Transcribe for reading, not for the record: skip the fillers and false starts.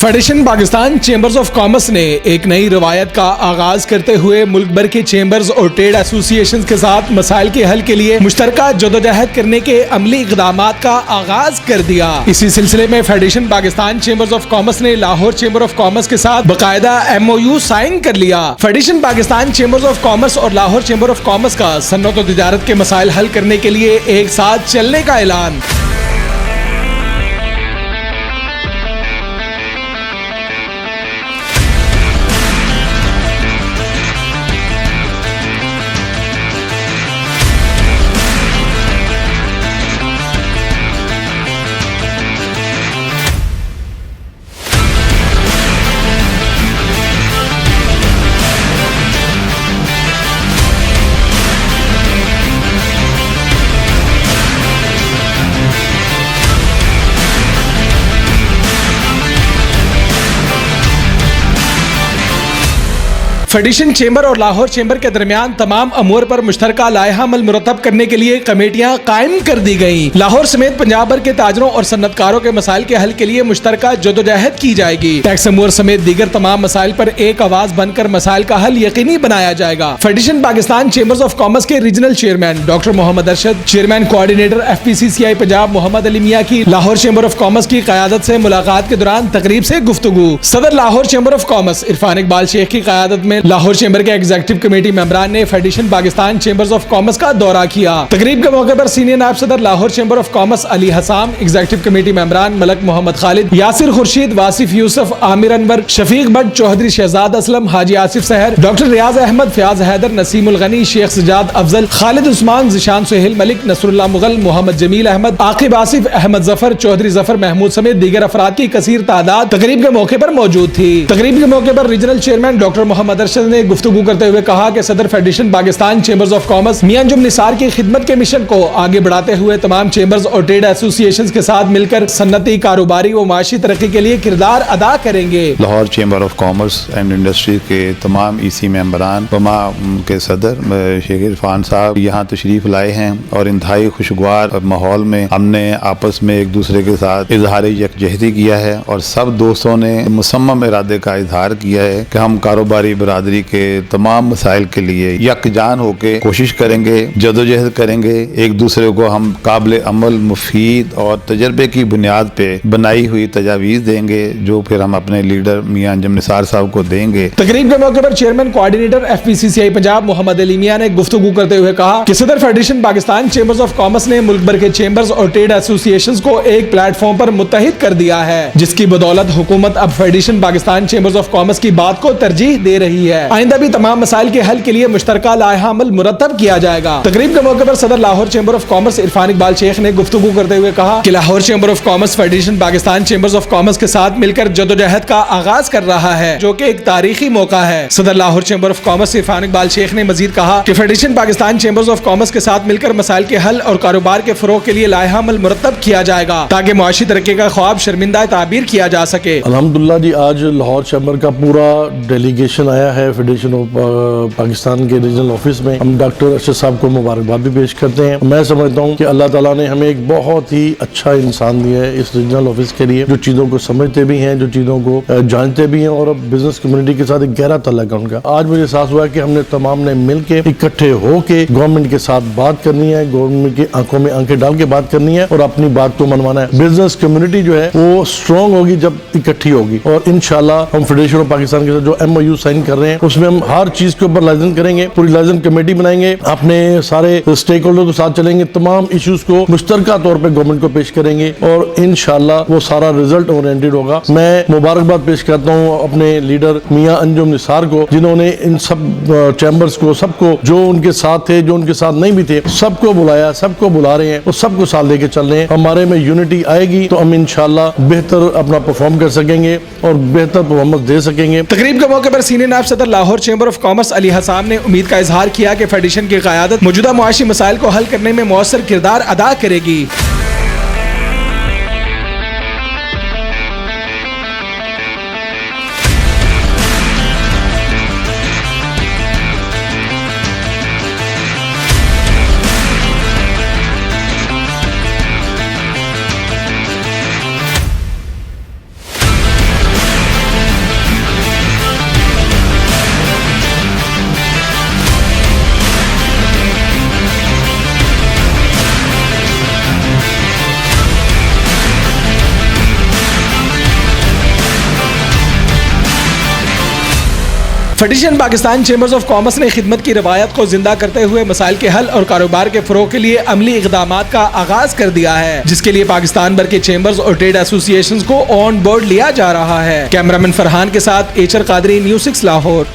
Federation Pakistan chambers of commerce ने एक नई रवायत का आगाज करते हुए मुल्क भर के चेंबर्स और ट्रेड एसोसिएशन के साथ मसाइल के हल के लिए मुश्तरका जदोजहद करने के अमली इक़दामात का आगाज कर दिया। इसी सिलसिले में federation Pakistan chambers of commerce ने लाहौर चेंबर ऑफ कॉमर्स के साथ बाकायदा MOU साइन कर लिया। Federation Pakistan chambers of commerce और लाहौर चेंबर ऑफ कॉमर्स का सन्नत और तिजारत के मसाइल हल करने के लिए एक साथ चलने का ऐलान। फेडरेशन चेंबर और लाहौर चेंबर के दरमियान तमाम अमूर पर मुश्तरका लायहा अमल मुरतब करने के लिए कमेटियां कायम कर दी गयी। लाहौर समेत पंजाब भर के ताजरों और सन्नतकारों के मसाइल के हल के लिए मुश्तरका जदोजहद की जाएगी। टैक्स अमूर समेत दीगर तमाम मसाइल पर एक आवाज बनकर मसाइल का हल यकीनी बनाया जाएगा। Federation Pakistan chambers of commerce के regional chairman doctor Mohammad Arshad, chairman coordinator FPCCI Punjab Mohammad Ali Mian की लाहौर चेंबर ऑफ कॉमर्स की क़यादत से मुलाकात के दौरान तकरीब से गुफ्तगू। सदर Lahore chamber of commerce Irfan Iqbal Sheikh की क़यादत में लाहौर चेंबर के एग्जीक्यूटिव कमेटी मेंबरान ने federation Pakistan chambers of commerce का दौरा किया। तकरीब के मौके पर सीनियर नायब सदर Lahore chamber of commerce Ali Hassam, executive committee मेंबरान मलक मोहम्मद खालिद, यासिर खुर्शीद, वासिफ यूसुफ, आमिर अनवर, शफीक भट्ट, चौधरी शहजाद असलम, हाजी आसिफ सहर, डॉक्टर रियाज अहमद, फयाज हैदर, नसीमुल गनी, शेख सजाद अफजल, खालिद उस्मान, जिशान सुहेल मलिक, नसरुल्लाह मुगल, मोहम्मद जमील अहमद, आकिब आसिफ, अहमद जफर, चौधरी जफर महमूद समेत दीगर अफराद की कसीर तादाद तकरीब के मौके पर मौजूद थी। तकरीब के मौके पर regional chairman doctor Mohammad Arshad ने गुफ्तगू करते हुए कहा कि सदर federation Pakistan chambers of commerce Mian Anjum Nisar की खिदमत के मिशन को आगे बढ़ाते हुए तमाम चेंबर्स और ट्रेड एसोसिएशंस के साथ मिलकर सन्नती, कारोबारी व माशी तरक्की के लिए किरदार अदा करेंगे। Lahore chamber of commerce and industry के तमाम EC मेंबरान के सदर शेख इरफान साहब यहाँ तशरीफ लाए हैं और इंतहाई खुशगवार माहौल में हमने आपस में एक दूसरे के साथ इजहार यकजहती किया है और सब दोस्तों ने मुसम्मम इरादे का इजहार किया है कि हम कारोबारी बरादरी के तमाम मसाइल के लिए यकजान होकर कोशिश करेंगे, जदोजहद करेंगे। एक दूसरे को हम काबिल अमल, मुफीद और तजर्बे की बुनियाद पे बनाई हुई तजावीज़ देंगे जो फिर हम अपने लीडर मियां अंजुम निसार साहब को देंगे। तकरीब के मौके पर chairman coordinator FPCCI Punjab Mohammad Ali Mian ने गुफ्तगू करते हुए कहा कि सदर federation Pakistan chambers of commerce ने मुल्क भर के चेंबर्स और ट्रेड एसोसिएशंस को एक प्लेटफॉर्म पर मुत्तहिद कर दिया है, जिसकी बदौलत हुकूमत अब federation Pakistan chambers of commerce की बात को तरजीह दे रही है। आइंदा भी तमाम मसाइल के हल के लिए मुश्तरका लायहा अमल मुरतब किया जाएगा। तकरीब के मौके पर सदर Lahore chamber of commerce Irfan Iqbal Sheikh ने गुफ्तगू करते हुए कहा कि Lahore chamber of commerce federation Pakistan chambers of commerce के साथ मिलकर जदोजहद का आगाज कर रहा है, जो कि एक तारीखी मौका है। सदर Lahore chamber of commerce Irfan Iqbal Sheikh ने मजीद कहा कि federation Pakistan chambers of commerce के साथ मिलकर मसाइल के हल और कारोबार के फरोग के लिए लायहा अमल मुरतब किया जाएगा ताकि मुआशी तरक्की का ख्वाब शर्मिंदा ताबीर किया जा सके। अल्हम्दुलिल्लाह जी, आज लाहौर चेंबर का पूरा डेलीगेशन आया है फेडरेशन ऑफ पाकिस्तान के रीजनल ऑफिस में। हम डॉक्टर अरशद साहब को मुबारकबाद भी पेश करते हैं। मैं समझता हूँ कि अल्लाह ताला ने हमें एक बहुत ही अच्छा इंसान दिया है इस रीजनल ऑफिस के लिए, जो चीज़ों को समझते भी हैं, जो चीज़ों को जानते भी हैं और अब बिजनेस कम्युनिटी के साथ एक गहरा ताल्लुक है उनका। आज मुझे एहसास हुआ कि हमने तमाम ने मिल के इकट्ठे होके गवर्नमेंट के साथ बात करनी है, गवर्नमेंट की आंखों में आंखें डाल के बात करनी है और अपनी बात को मनवाना है। बिजनेस कम्युनिटी जो है वो स्ट्रॉन्ग होगी जब इकट्ठी होगी और इंशाल्लाह हम फेडरेशन ऑफ पाकिस्तान के साथ जो MOU साइन कर रहे हैं उसमें हम हर चीज के ऊपर लाइजन करेंगे, पूरी लाइजन कमेटी बनाएंगे, अपने सारे स्टेक होल्डर के साथ चलेंगे, तमाम इश्यूज को मुश्तरका तौर पे गवर्नमेंट को पेश करेंगे और इंशाल्लाह वो सारा रिजल्ट ओरिएंटेड होगा। मैं मुबारकबाद पेश करता हूँ अपने लीडर मियां अंजुम निसार को, जिन्होंने इन सब चैम्बर्स को, सबको जो उनके साथ थे, जो उनके साथ नहीं भी थे, सबको बुलाया, सबको बुला रहे हैं और सबको साथ लेके चल रहे हैं। हमारे में यूनिटी आएगी तो हम इंशाल्लाह बेहतर अपना परफॉर्म कर सकेंगे और बेहतर परफॉर्मेंस दे सकेंगे। तकरीब के मौके पर सीनियर नायब सदर Lahore chamber of commerce Ali Hasam ने उम्मीद का इजहार किया कि फेडरेशन की क़यादत मौजूदा मुआशी मसाइल को हल करने में मौसर किरदार अदा करेगी। Federation Pakistan chambers of commerce ने खिदमत की रवायत को जिंदा करते हुए मसाइल के हल और कारोबार के फरोग के लिए अमली इक़दामात का आगाज कर दिया है, जिसके लिए पाकिस्तान भर के चेंबर्स और ट्रेड एसोसिएशंस को ऑन बोर्ड लिया जा रहा है। कैमरामैन फरहान के साथ एचर कादरी, न्यूज़ 6 लाहौर।